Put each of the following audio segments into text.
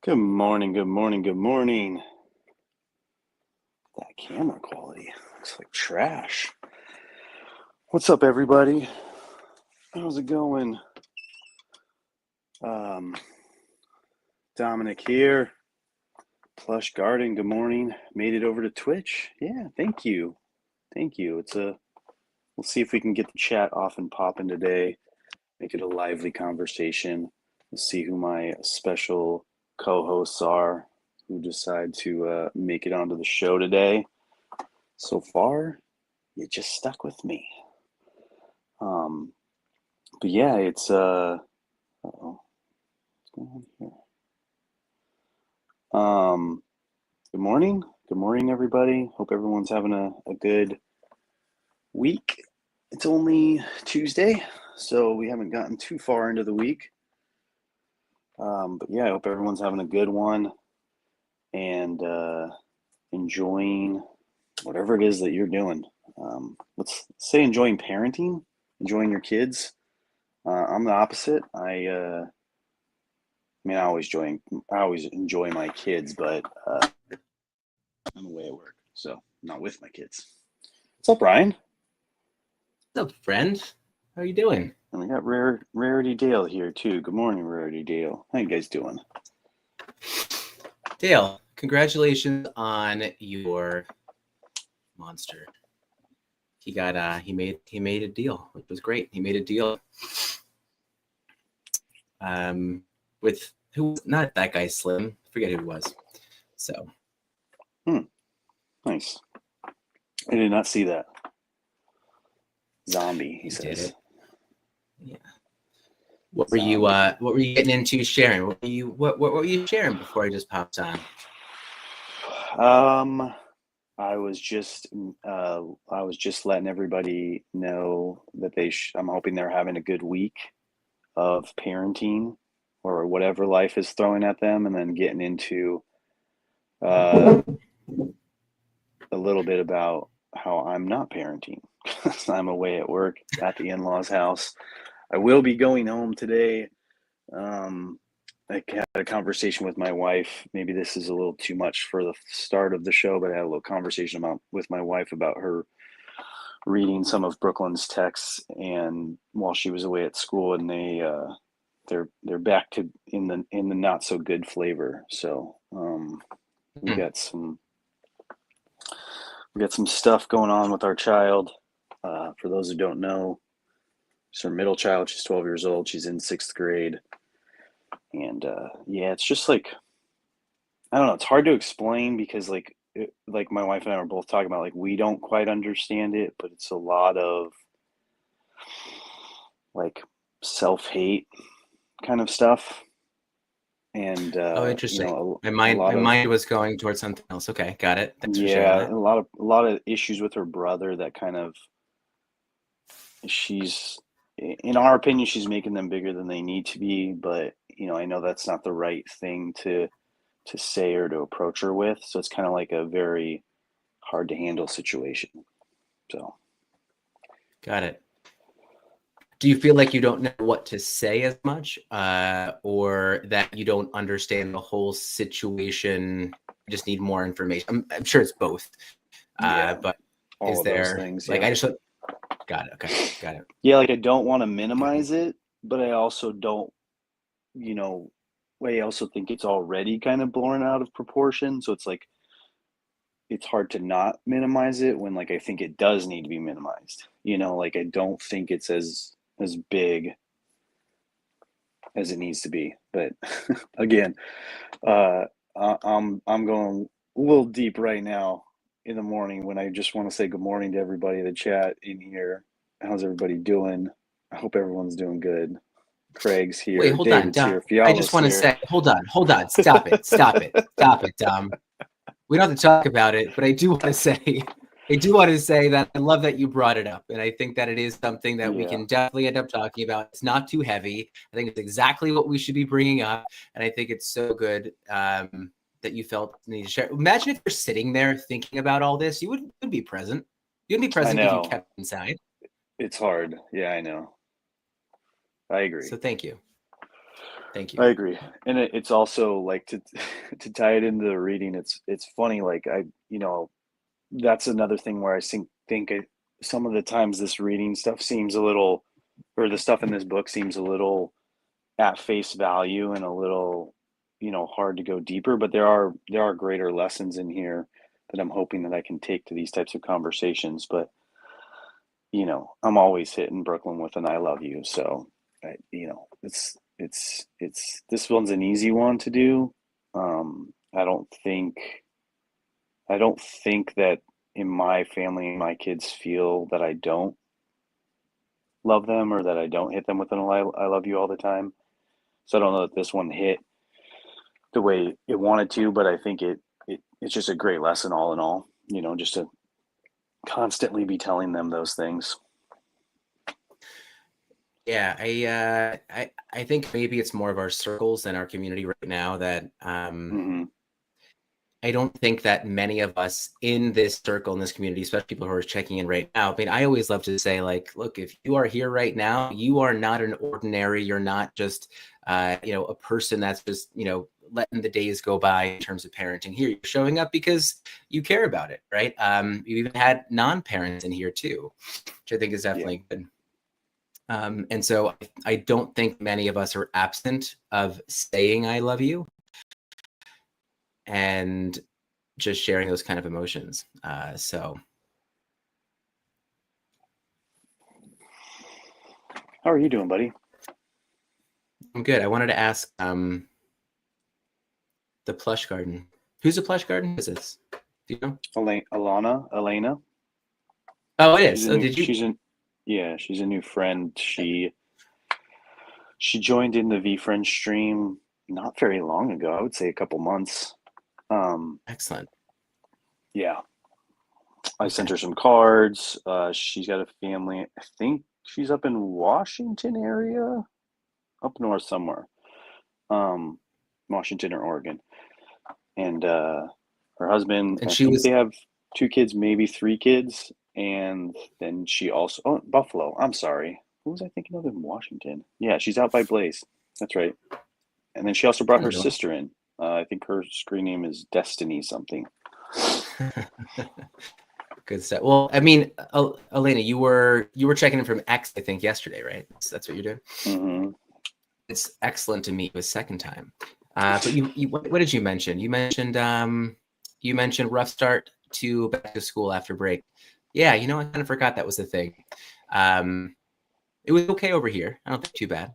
Good morning, good morning, good morning. That camera quality looks like trash. What's up, everybody? How's it going? Dominic here. Plush Garden, good morning. Made it over to Twitch. Yeah, thank you. Thank you. We'll see if we can get the chat off and popping today. Make it a lively conversation. We'll see who my special co-hosts are who decide to make it onto the show today. So far, you just stuck with me. But yeah, it's uh-oh. What's going on here? Good morning. Good morning, everybody. Hope everyone's having a good week. It's only Tuesday, so we haven't gotten too far into the week. But yeah, I hope everyone's having a good one and enjoying whatever it is that you're doing. Let's say enjoying parenting, enjoying your kids. I'm the opposite. I always enjoy my kids, but I'm away at work, so I'm not with my kids. What's up, Ryan? What's up, friend? How are you doing? And we got Rarity Dale here too. Good morning, Rarity Dale. How you guys doing? Dale, congratulations on your monster. He made a deal, which was great. He made a deal with who? Not that guy Slim. I forget who it was. So nice. I did not see that. Zombie, he says. Did it. Yeah. What were you getting into sharing? What were you sharing before I just popped on? I was just letting everybody know that I'm hoping they're having a good week of parenting or whatever life is throwing at them, and then getting into a little bit about how I'm not parenting. I'm away at work at the in-laws' house. I will be going home today. I had a conversation with my wife. Maybe this is a little too much for the start of the show, but I had a little conversation with my wife about her reading some of Brooklyn's texts, and while she was away at school, and they're back to in the not so good flavor. So we got some stuff going on with our child. For those who don't know, she's our middle child. She's 12 years old. She's in 6th grade. And yeah, it's just like, I don't know, it's hard to explain because like my wife and I were both talking about, like, we don't quite understand it, but it's a lot of like self-hate kind of stuff. And interesting. My mind was going towards something else. Okay, got it. Thanks for sharing that. A lot of issues with her brother that kind of, in our opinion, she's making them bigger than they need to be, but I know that's not the right thing to say or to approach her with. So it's kind of like a very hard to handle situation. So. Got it. Do you feel like you don't know what to say as much, or that you don't understand the whole situation? You just need more information. I'm sure it's both. But is there things, like, I just got it. Okay, got it. Yeah, like I don't want to minimize it, but I also don't, I also think it's already kind of blown out of proportion. So it's like, it's hard to not minimize it when, like, I think it does need to be minimized. Like, I don't think it's as big as it needs to be. But again, I'm going a little deep right now in the morning when I just want to say good morning to everybody in the chat in here. How's everybody doing? I hope everyone's doing good. Craig's here. Wait, hold David's on, here. I just want to say, hold on. Stop it. We don't have to talk about it, but I do want to say that I love that you brought it up. And I think that it is something that we can definitely end up talking about. It's not too heavy. I think it's exactly what we should be bringing up. And I think it's so good that you felt the need to share. Imagine if you're sitting there thinking about all this, you wouldn't be present. You wouldn't be present if you kept inside. It's hard. Yeah, I know. I agree. So thank you. Thank I you. agree. And it's also like to tie it into the reading, it's funny, like that's another thing where I think some of the times this reading stuff seems a little, or the stuff in this book seems a little at face value and a little, hard to go deeper, but there are greater lessons in here that I'm hoping that I can take to these types of conversations. But I'm always hitting Brooklyn with an "I love you," so it's this one's an easy one to do. Um, I don't think I don't think that in my family, my kids feel that I don't love them or that I don't hit them with an I love you all the time. So I don't know that this one hit the way it wanted to, but I think it's just a great lesson all in all, just to constantly be telling them those things. Yeah, I think maybe it's more of our circles and our community right now that Hmm. I don't think that many of us in this circle, in this community, especially people who are checking in right now. I mean, I always love to say, like, look, if you are here right now, you are not an ordinary, you're not just, a person that's just, letting the days go by in terms of parenting here. You're showing up because you care about it, right? You've even had non-parents in here too, which I think is Yeah. definitely good. And so I don't think many of us are absent of saying I love you and just sharing those kind of emotions. So How are you doing, buddy? I'm good. I wanted to ask the Plush Garden. Who's the Plush Garden? Who is this? Do you know? Elena. Oh, it She's is. a Oh, new did you? yeah, she's a new friend. She joined in the VFriend stream not very long ago. I would say a couple months. Um, Excellent. yeah, I sent Okay. her some cards. She's got a family. I think she's up in Washington area, up north somewhere. Um, Washington or Oregon. And her husband, And I she think they was, have two kids, maybe three kids. And then she also, oh, Buffalo. I'm sorry. Who was I thinking of in Washington? Yeah, she's out by Blaze. That's right. And then she also brought I know her the one. sister in. I think her screen name is Destiny something. Good stuff. Well, I mean, Elena, you were checking in from X, I think, yesterday, right? So that's what you're doing. Hmm. It's excellent to meet you a second time. But what did you mention? You mentioned rough start to back to school after break. Yeah, I kind of forgot that was the thing. Um, it was okay over here. I don't think too bad.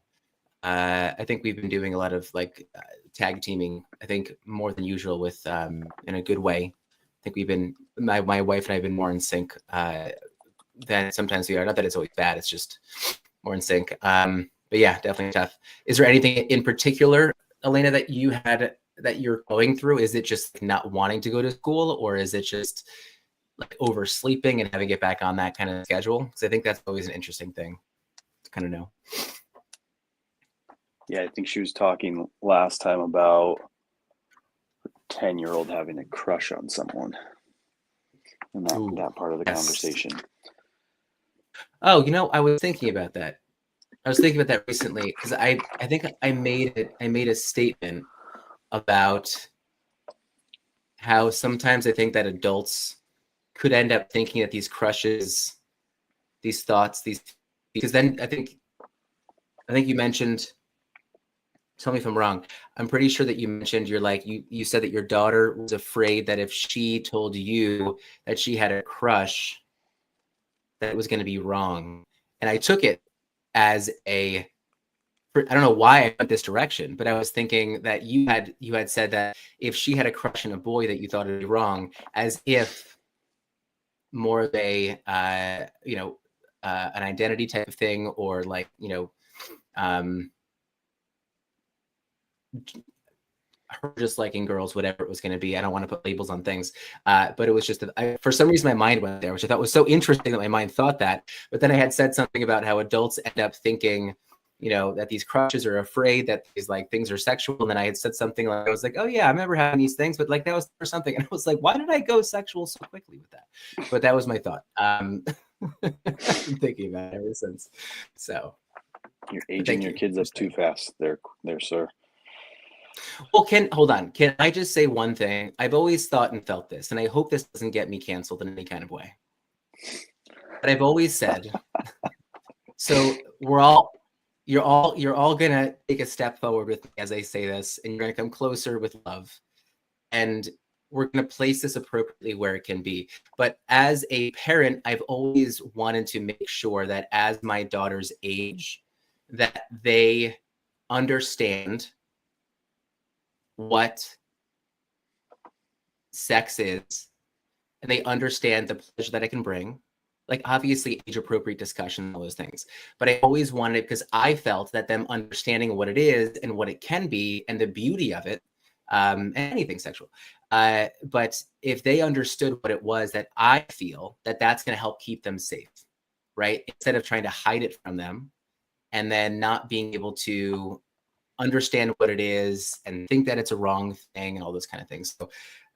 I think we've been doing a lot of like tag teaming. I think more than usual with in a good way. I think we've been my wife and I have been more in sync than sometimes we are. Not that it's always bad. It's just more in sync. But yeah, definitely tough. Is there anything in particular, Elena, that you had that you're going through? Is it just not wanting to go to school, or is it just like oversleeping and having to get back on that kind of schedule? Because I think that's always an interesting thing to kind of know. Yeah, I think she was talking last time about 10-year-old having a crush on someone in that, Ooh, that part of the yes. conversation. Oh, I was thinking about that. I was thinking about that recently because I think I made a statement about how sometimes I think that adults could end up thinking that these crushes, these thoughts, because then I think you mentioned, tell me if I'm wrong. I'm pretty sure that you mentioned you said that your daughter was afraid that if she told you that she had a crush, that it was going to be wrong. And I took it as I don't know why I went this direction, but I was thinking that you had said that if she had a crush on a boy that you thought would be wrong, as if more of a an identity type of thing, or like um, her just liking girls, whatever it was going to be. I don't want to put labels on things, but it was just that for some reason my mind went there, which I thought was so interesting that my mind thought that. But then I had said something about how adults end up thinking, that these crushes are afraid that these like things are sexual. And then I had said something like, I was like, oh yeah, I remember having these things, but like that was for something. And I was like, why did I go sexual so quickly with that? But that was my thought. I've been thinking about it ever since. So You're But aging thank your you kids for up too saying. fast there, sir. Well, hold on. Can I just say one thing? I've always thought and felt this, and I hope this doesn't get me canceled in any kind of way. But I've always said, so you're all gonna take a step forward with me as I say this, and you're gonna come closer with love. And we're gonna place this appropriately where it can be. But as a parent, I've always wanted to make sure that as my daughters age, that they understand what sex is, and they understand the pleasure that it can bring. Like obviously age appropriate discussion, all those things. But I always wanted, because I felt that them understanding what it is and what it can be and the beauty of it, anything sexual. But if they understood what it was, that I feel that that's going to help keep them safe, right? Instead of trying to hide it from them and then not being able to understand what it is and think that it's a wrong thing and all those kind of things. So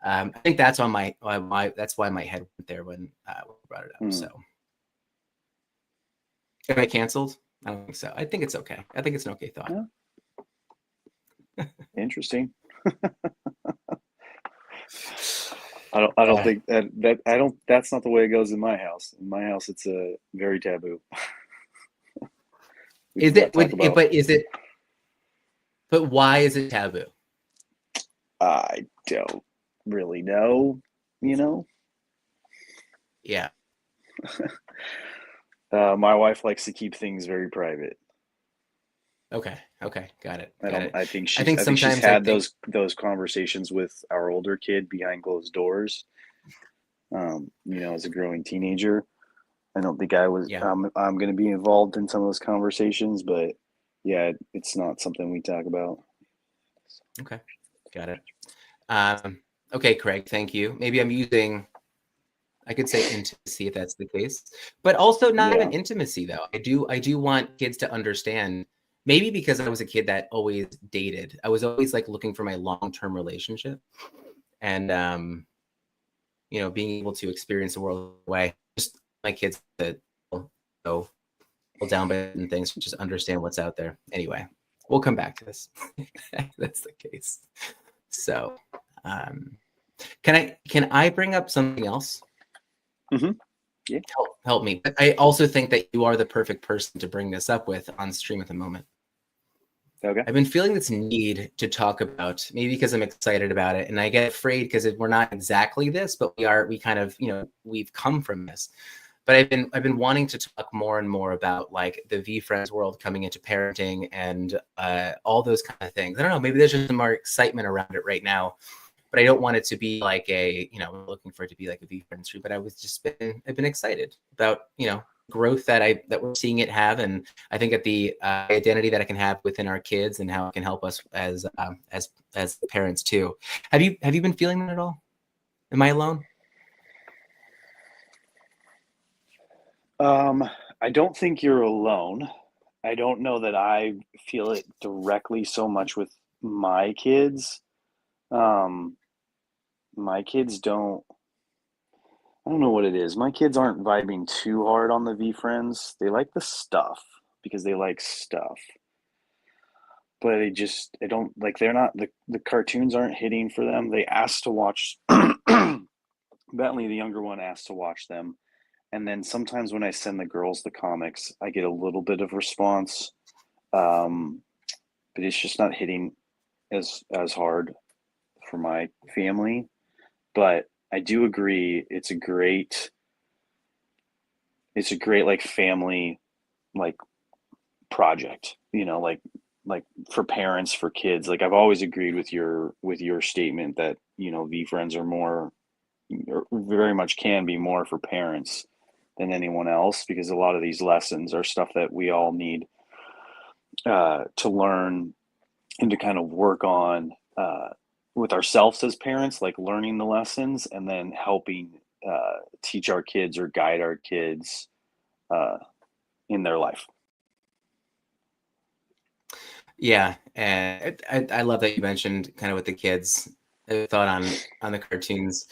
I think that's on my that's why my head went there when we brought it up. So am I canceled? I don't think so. I think it's okay. I think it's an okay thought. Yeah. Interesting. I don't think that's not the way it goes in my house. In my house, it's a very taboo. Is it? But is it? But why is it taboo? I don't really know. Yeah. My wife likes to keep things very private. Okay. Got it. I think she's had those conversations with our older kid behind closed doors. As a growing teenager, I don't think I was. Yeah. I'm going to be involved in some of those conversations, but yeah, it's not something we talk about. Okay, got it. Okay, Craig, thank you. Maybe I'm using, I could say intimacy if that's the case, but also not even intimacy though. I do want kids to understand. Maybe because I was a kid that always dated. I was always like looking for my long-term relationship, and being able to experience the world way. Just my kids that go down by and things, just understand what's out there. Anyway, we'll come back to this. That's the case. So, can I bring up something else? Mm-hmm. Yeah. Help me. But I also think that you are the perfect person to bring this up with on stream at the moment. Okay. I've been feeling this need to talk about, maybe because I'm excited about it, and I get afraid because we're not exactly this, but we kind of, we've come from this. But I've been wanting to talk more and more about like the VeeFriends world coming into parenting and all those kind of things. I don't know, maybe there's just more excitement around it right now, but I don't want it to be like looking for it to be like a VeeFriends stream. But I've been excited about growth that we're seeing it have, and I think that the identity that it can have within our kids and how it can help us as parents too. Have you been feeling that at all? Am I alone? I don't think you're alone. I don't know that I feel it directly so much with my kids. My kids don't. I don't know what it is. My kids aren't vibing too hard on the VeeFriends. They like the stuff because they like stuff. But I don't like, they're not, the cartoons aren't hitting for them. They asked to watch, Bentley, the younger one, asked to watch them. And then sometimes when I send the girls the comics, I get a little bit of response. But it's just not hitting as hard for my family. But I do agree it's a great like family like project, like for parents, for kids. Like I've always agreed with your statement that, VeeFriends are more, or very much can be more for parents than anyone else, because a lot of these lessons are stuff that we all need to learn and to kind of work on with ourselves as parents, like learning the lessons and then helping teach our kids or guide our kids in their life. Yeah, and I love that you mentioned kind of with the kids. I thought on the cartoons.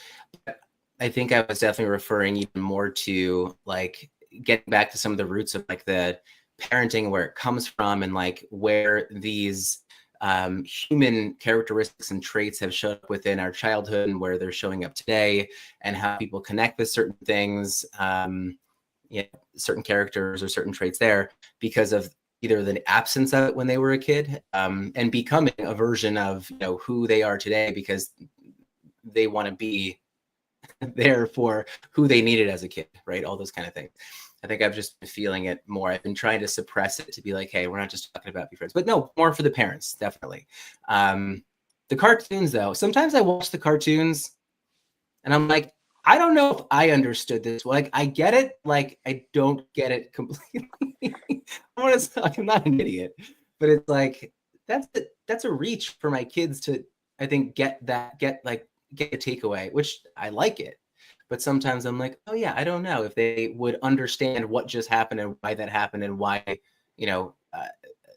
I think I was definitely referring even more to like getting back to some of the roots of like the parenting, where it comes from, and like where these human characteristics and traits have shown up within our childhood and where they're showing up today, and how people connect with certain things, certain characters or certain traits there because of either the absence of it when they were a kid, and becoming a version of who they are today because they want to be there for who they needed as a kid, right? All those kind of things. I think I've just been feeling it more. I've been trying to suppress it to be like, hey, we're not just talking about be friends, but no, more for the parents, definitely. The cartoons, though, sometimes I watch the cartoons and I'm like, I don't know if I understood this. Like, I get it. Like, I don't get it completely. I'm not an idiot, but it's like, that's a reach for my kids to, I think, get a takeaway, which I like it. But sometimes I'm like, oh yeah, I don't know if they would understand what just happened and why that happened and why,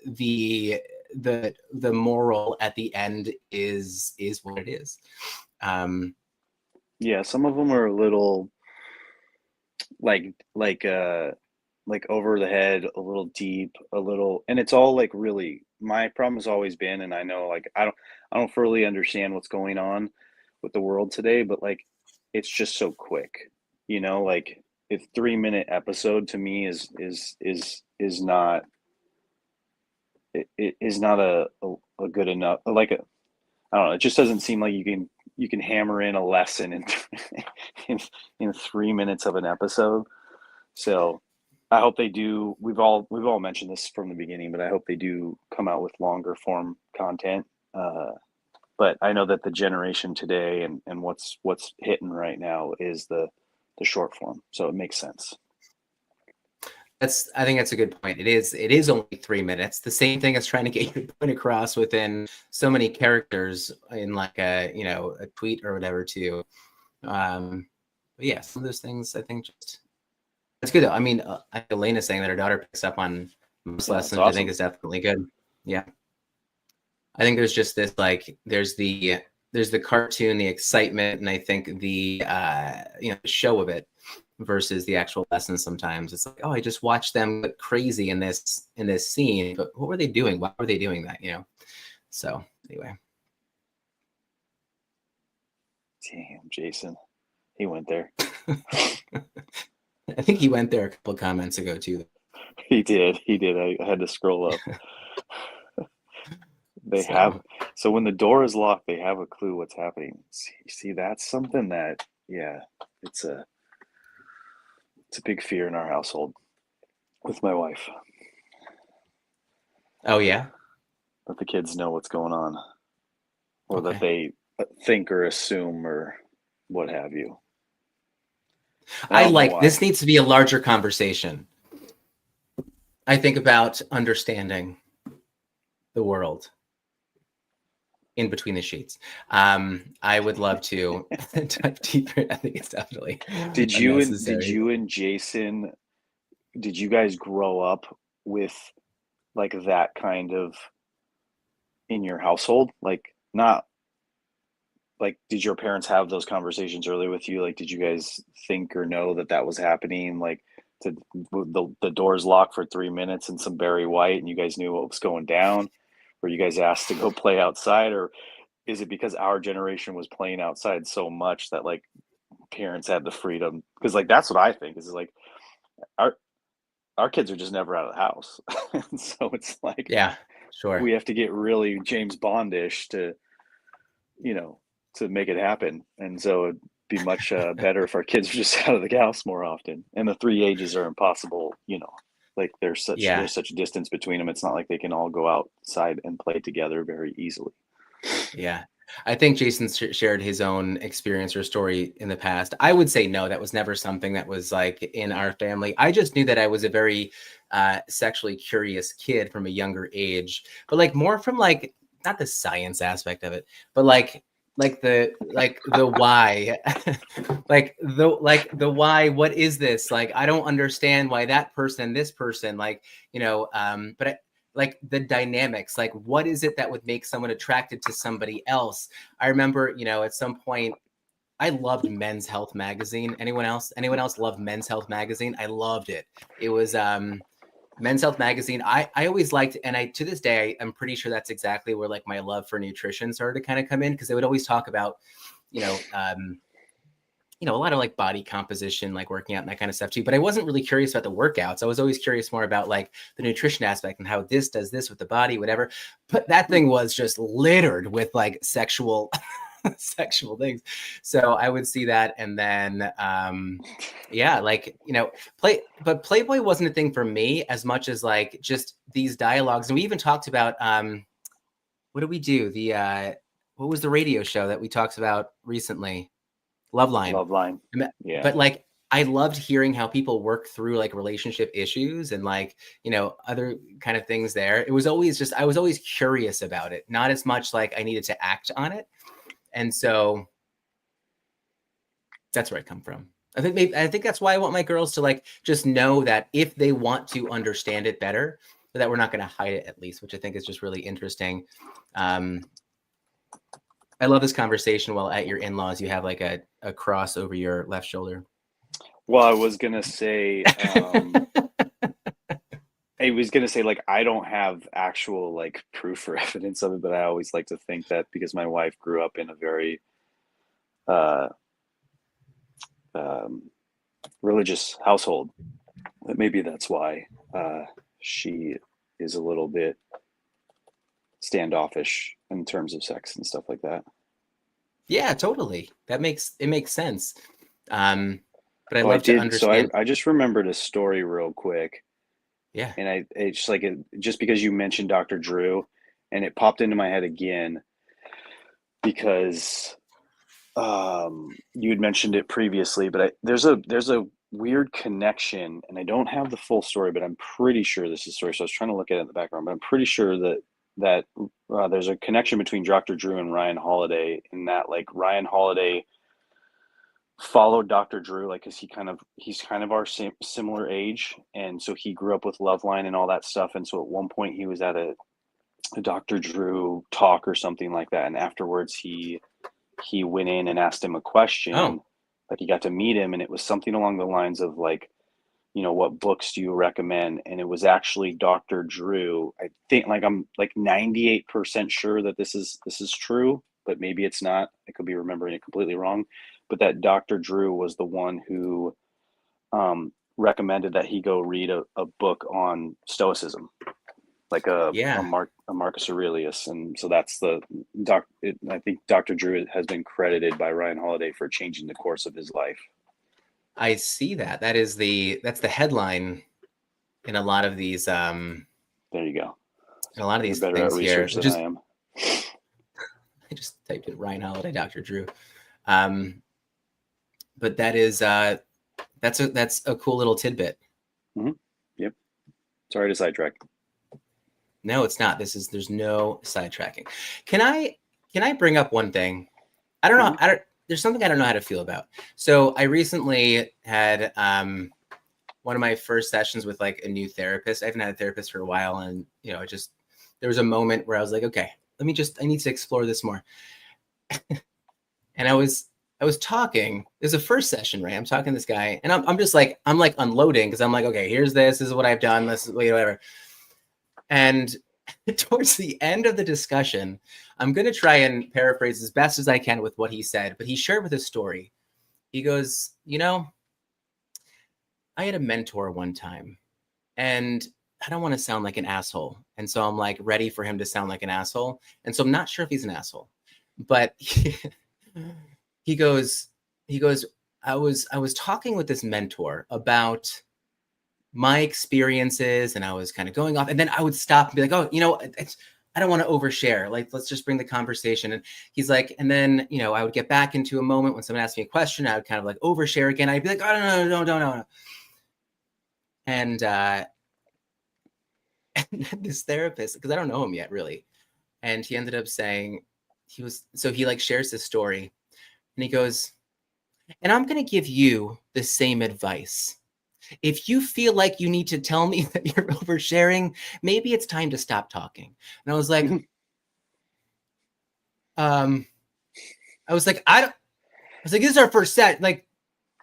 the moral at the end is what it is. Yeah, some of them are a little like over the head, a little deep, a little, and it's all like really. My problem has always been, and I know like I don't fully understand what's going on with the world today, but like it's just so quick, like a 3-minute episode to me is not it is not a good enough, like a, I don't know, it just doesn't seem like you can hammer in a lesson in in 3 minutes of an episode. So I hope they do. We've all mentioned this from the beginning, but I hope they do come out with longer form content. But I know that the generation today and what's hitting right now is the short form, so it makes sense. I think that's a good point. It is only 3 minutes. The same thing as trying to get your point across within so many characters in like a tweet or whatever too. But yeah, some of those things I think just it's good though. I mean, Elena's saying that her daughter picks up on most lessons. Awesome. I think is definitely good. Yeah, I think there's just this like there's the cartoon, the excitement, and I think the the show of it versus the actual lesson. Sometimes it's like, oh, I just watched them get crazy in this scene, but what were they doing? Why were they doing that? So anyway. Damn, Jason, he went there. I think he went there a couple of comments ago too. He did. I had to scroll up. So when the door is locked, they have a clue what's happening. See, that's something that, yeah, it's a big fear in our household with my wife. Oh yeah, that the kids know what's going on, or that they think or assume or what have you. I like this needs to be a larger conversation. I think about understanding the world in between the sheets. I would love to dive deeper. I think it's definitely Did you and Jason, did you guys grow up with like that kind of in your household? Like, not like, did your parents have those conversations early with you? Like, did you guys think or know that was happening? Like, the doors locked for 3 minutes and some Barry White, and you guys knew what was going down? Were you guys asked to go play outside, or is it because our generation was playing outside so much that like parents had the freedom? Because like that's what I think is like our kids are just never out of the house, and so it's like, yeah, sure, we have to get really James Bondish to to make it happen. And so it'd be much better if our kids are just out of the house more often. And the 3 ages are impossible, like there's such distance between them. It's not like they can all go outside and play together very easily. Yeah. I think Jason shared his own experience or story in the past. I would say no, that was never something that was like in our family. I just knew that I was a very sexually curious kid from a younger age, but like more from like not the science aspect of it, but like the why, like the why, what is this? Like, I don't understand why that person, this person, like, but like the dynamics, like what is it that would make someone attracted to somebody else? I remember, at some point I loved Men's Health magazine. Anyone else love Men's Health magazine? I loved it. It was, Men's Health magazine. I always liked, and to this day, I'm pretty sure that's exactly where like my love for nutrition started to kind of come in, because they would always talk about, you know, a lot of like body composition, like working out and that kind of stuff too. But I wasn't really curious about the workouts. I was always curious more about like the nutrition aspect and how this does this with the body, whatever. But that thing was just littered with like sexual sexual things. So I would see that. And then, yeah, like, but Playboy wasn't a thing for me as much as like just these dialogues. And we even talked about, what did we do? What was the radio show that we talked about recently? Loveline. Yeah. But like, I loved hearing how people work through like relationship issues and like, other kind of things there. It was always just, I was always curious about it, not as much like I needed to act on it. And so that's where I come from. I think that's why I want my girls to like just know that if they want to understand it better, that we're not going to hide it at least, which I think is just really interesting. I love this conversation while at your in-laws, you have like a cross over your left shoulder. Well, I was going to say, like, I don't have actual like proof or evidence of it, but I always like to think that because my wife grew up in a very religious household, that maybe that's why she is a little bit standoffish in terms of sex and stuff like that. Yeah, totally. It makes sense. But I'd love to understand. So I just remembered a story real quick. Yeah. And it's just like, just because you mentioned Dr. Drew, and it popped into my head again because you had mentioned it previously, but there's a weird connection, and I don't have the full story, but I'm pretty sure this is the story. So I was trying to look at it in the background, but I'm pretty sure that there's a connection between Dr. Drew and Ryan Holiday, in that like Ryan Holiday followed Dr. Drew, like, 'cause he's kind of our similar age, and so he grew up with Loveline and all that stuff, and so at one point he was at a Dr. Drew talk or something like that, and afterwards he went in and asked him a question. Like, he got to meet him, and it was something along the lines of like, what books do you recommend? And it was actually Dr. Drew. I think, like, I'm like 98% sure that this is true, but maybe it's not. I could be remembering it completely wrong. But that Dr. Drew was the one who recommended that he go read a book on Stoicism, like a Marcus Aurelius. And so that's I think Dr. Drew has been credited by Ryan Holiday for changing the course of his life. I see that. That's the headline in a lot of these. There you go. In a lot of these You're better things at research here. than I am. I just typed in Ryan Holiday, Dr. Drew. But that is that's a cool little tidbit. Mm-hmm. Yep. Sorry to sidetrack. No, it's not. There's no sidetracking. Can I bring up one thing? I don't know. There's something I don't know how to feel about. So I recently had one of my first sessions with like a new therapist. I haven't had a therapist for a while, and there was a moment where I was like, okay, I need to explore this more. And I was talking. It was the first session, right? I'm talking to this guy, and I'm just like, unloading, because I'm like, okay, here's this is what I've done. This is whatever. And towards the end of the discussion, I'm going to try and paraphrase as best as I can with what he said, but he shared with a story. He goes, I had a mentor one time, and I don't want to sound like an asshole. And so I'm like ready for him to sound like an asshole. And so I'm not sure if he's an asshole, but he goes, I was talking with this mentor about my experiences, and I was kind of going off, and then I would stop and be like, oh, I don't want to overshare. Like, let's just bring the conversation. And he's like, and then, I would get back into a moment when someone asked me a question, I would kind of like overshare again. I'd be like, oh, no. And this therapist, because I don't know him yet really. And he ended up saying, he like shares this story, and he goes, and I'm going to give you the same advice. If you feel like you need to tell me that you're oversharing, maybe it's time to stop talking. And I was like, this is our first set. Like,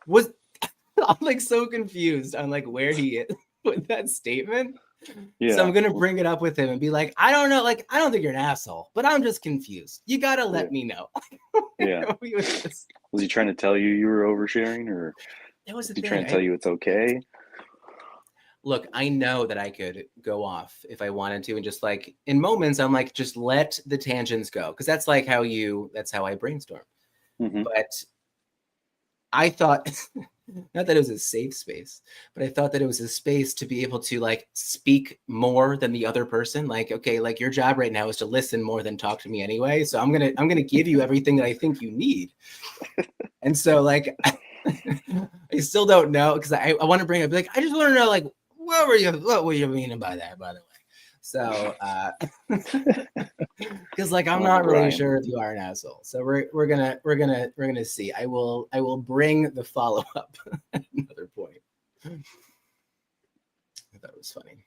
I'm like so confused on like where he is with that statement. So Yeah. I'm gonna bring it up with him and be like, I don't know, like I don't think you're an asshole, but I'm just confused. You gotta Yeah. let me know. Yeah. Was he trying to tell you you were oversharing, or That was was the he trying thing. to tell you it's okay? Look, I know that I could go off if I wanted to, and just like in moments, I'm like, just let the tangents go, because that's like that's how I brainstorm. Hmm. But I thought, not that it was a safe space, but I thought that it was a space to be able to like speak more than the other person. Like, okay, like your job right now is to listen more than talk to me anyway. So I'm gonna give you everything that I think you need. And so like I still don't know, because I want to bring up like I just want to know like what were you meaning by that, by the way? So because like I'm Oh, not really Ryan. sure if you are an asshole. So we're gonna see. I will bring the follow up at another point. I thought it was funny.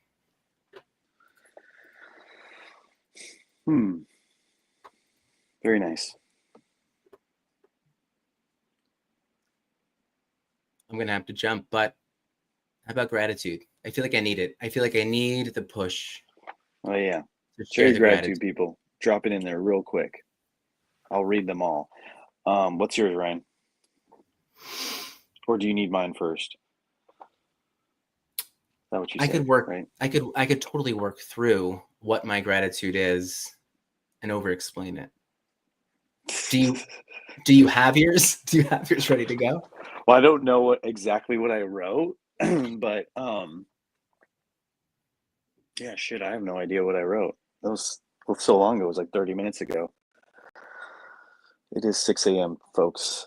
Hmm. Very nice. I'm gonna have to jump, but how about gratitude? I feel like I need it. I feel like I need the push Oh yeah. to Share share your the gratitude, gratitude. people. Drop it in there real quick. I'll read them all. What's yours, Ryan? Or do you need mine first? Is that what you I could said, work. right? I could totally work through what my gratitude is and over explain it. Do you do you have yours? Do you have yours ready to go? Well, I don't know exactly what I wrote, but yeah, shit, I have no idea what I wrote. That was so long ago. It was like 30 minutes ago. It is 6 a.m., folks.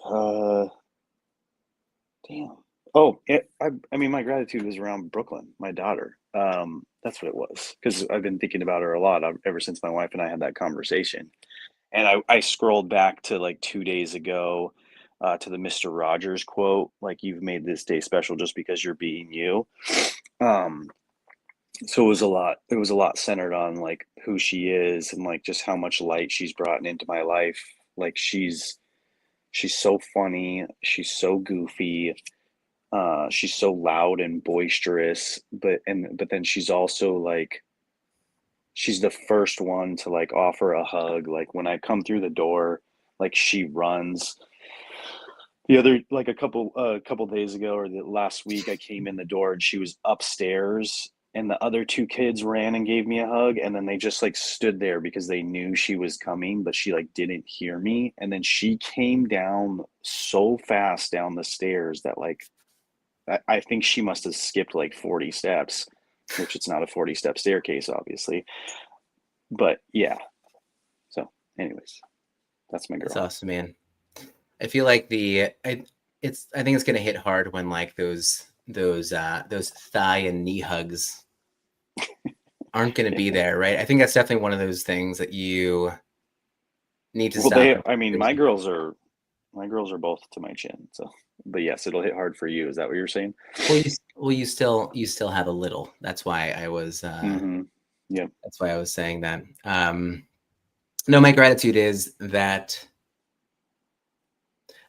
Damn. Oh, I mean, my gratitude was around Brooklyn, my daughter. That's what it was. Because I've been thinking about her a lot ever since my wife and I had that conversation. And I scrolled back to like 2 days ago, to the Mr. Rogers quote, like, you've made this day special just because you're being you. Um, so it was a lot centered on like who she is and like just how much light she's brought into my life. Like she's so funny, she's so goofy, she's so loud and boisterous, but then she's also like she's the first one to like offer a hug. Like when I come through the door, like she runs. The other like a couple days ago or the last week, I came in the door and she was upstairs, and the other two kids ran and gave me a hug, and then they just like stood there because they knew she was coming, but she like didn't hear me. And then she came down so fast down the stairs that like I think she must have skipped like 40 steps, which it's not a 40-step staircase, obviously. But yeah. So, anyways, that's my That's girl. awesome, man. I feel like I think it's gonna hit hard when like those thigh and knee hugs aren't gonna be there, right? I think that's definitely one of those things that you need to Well, stop. I mean, my girls are both to my chin. So, but yes, it'll hit hard for you. Is that what you're saying? Well, you still have a little. Mm-hmm. Yep. That's why I was saying that. No, my gratitude is that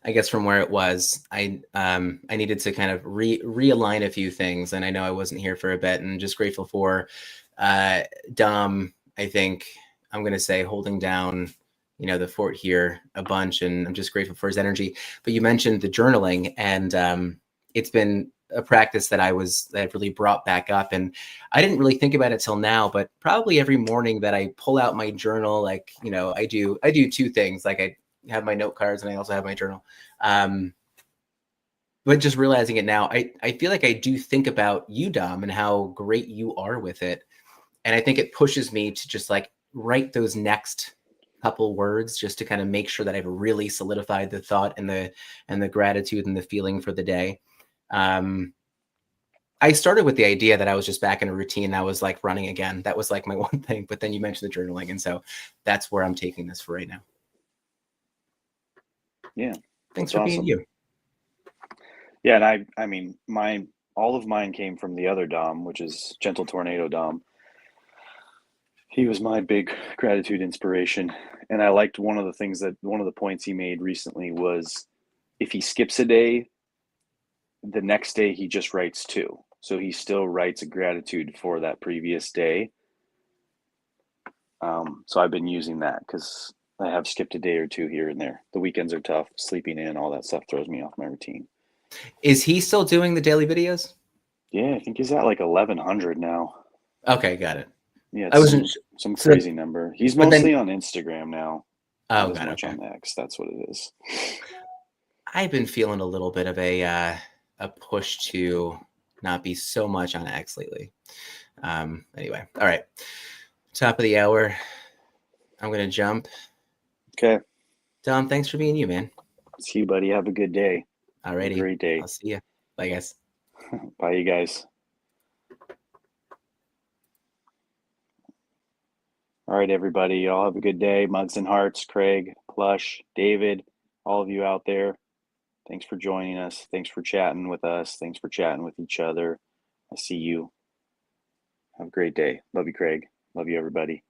I guess from where it was, I needed to kind of realign a few things, and I know I wasn't here for a bit, and just grateful for uh, Dom. I think I'm gonna say holding down, the fort here a bunch, and I'm just grateful for his energy. But you mentioned the journaling, and it's been a practice that I've really brought back up, and I didn't really think about it till now, but probably every morning that I pull out my journal, like I do two things, like I have my note cards and I also have my journal. Um, but just realizing it now, I feel like I do think about you, Dom, and how great you are with it. And I think it pushes me to just like write those next couple words just to kind of make sure that I've really solidified the thought and the gratitude and the feeling for the day. Um, I started with the idea that I was just back in a routine. I was like running again. That was like my one thing. But then you mentioned the journaling. And so that's where I'm taking this for right now. Yeah, Thanks that's for being awesome. you. Yeah, and I mean, all of mine came from the other Dom, which is Gentle Tornado Dom. He was my big gratitude inspiration, and I liked one of the points he made recently was if he skips a day, the next day he just writes two. So he still writes a gratitude for that previous day. So I've been using that because I have skipped a day or two here and there. The weekends are tough. Sleeping in, all that stuff throws me off my routine. Is he still doing the daily videos? Yeah, I think he's at like 1,100 now. Okay, got it. Yeah, I it's wasn't some so, crazy number. He's but then mostly on Instagram now, oh, not as got it. much Okay. on X. That's what it is. I've been feeling a little bit of a push to not be so much on X lately. Anyway, all right. Top of the hour. I'm gonna jump. Okay. Dom, thanks for being you, man. See you, buddy. Have a good day. Alrighty. Have a great day. I'll see you. Bye, guys. Bye, you guys. All right, everybody. Y'all have a good day. Mugs and Hearts, Craig, Plush, David, all of you out there. Thanks for joining us. Thanks for chatting with us. Thanks for chatting with each other. I see you. Have a great day. Love you, Craig. Love you, everybody.